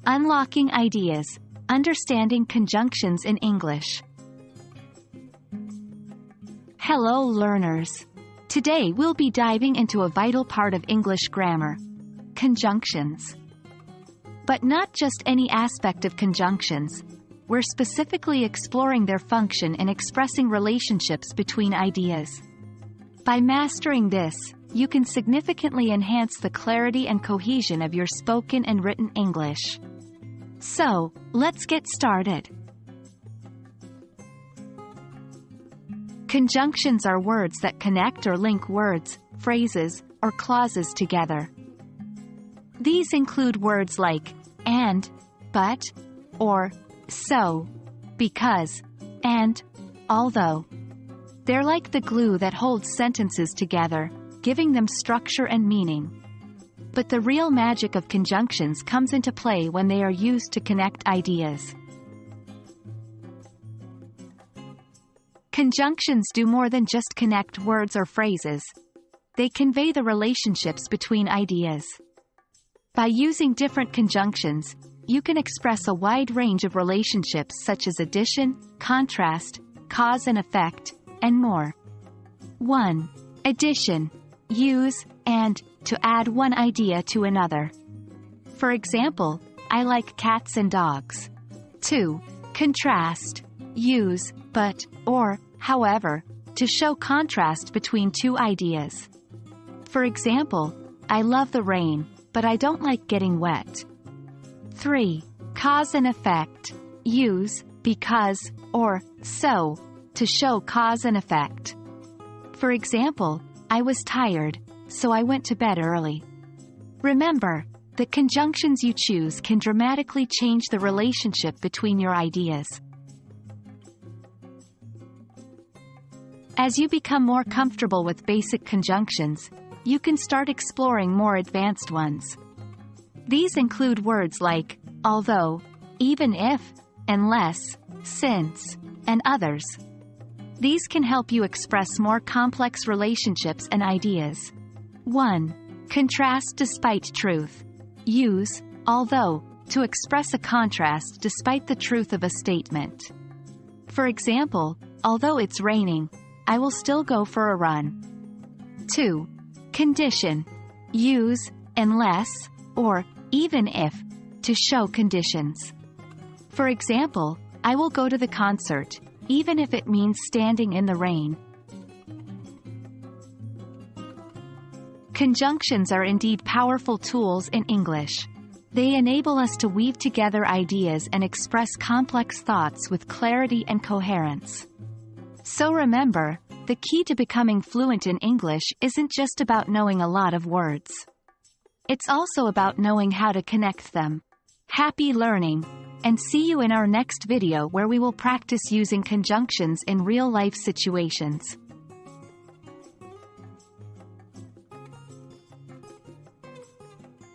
Unlocking ideas. Understanding conjunctions in English. Hello learners. Today we'll be diving into a vital part of English grammar: conjunctions. But not just any aspect of conjunctions. We're specifically exploring their function in expressing relationships between ideas. By mastering this, you can significantly enhance the clarity and cohesion of your spoken and written English. So, let's get started. Conjunctions are words that connect or link words, phrases, or clauses together. These include words like and, but, or so, because, and, although. They're like the glue that holds sentences together, giving them structure and meaning. But the real magic of conjunctions comes into play when they are used to connect ideas. Conjunctions do more than just connect words or phrases. They convey the relationships between ideas. By using different conjunctions, you can express a wide range of relationships such as addition, contrast, cause and effect, and more. 1. Addition. Use and to add one idea to another. For example, I like cats and dogs. 2. Contrast. Use but, or, however, to show contrast between two ideas. For example, I love the rain, but I don't like getting wet. 3. Cause and effect. Use because, or so, to show cause and effect. For example, I was tired, so I went to bed early. Remember, the conjunctions you choose can dramatically change the relationship between your ideas. As you become more comfortable with basic conjunctions, you can start exploring more advanced ones. These include words like although, even if, unless, since, and others. These can help you express more complex relationships and ideas. 1. Contrast despite truth. Use although to express a contrast despite the truth of a statement. For example, although it's raining, I will still go for a run. 2. Condition. Use unless, or even if, to show conditions. For example, I will go to the concert, even if it means standing in the rain. Conjunctions are indeed powerful tools in English. They enable us to weave together ideas and express complex thoughts with clarity and coherence. So remember, the key to becoming fluent in English isn't just about knowing a lot of words. It's also about knowing how to connect them. Happy learning, and see you in our next video where we will practice using conjunctions in real-life situations.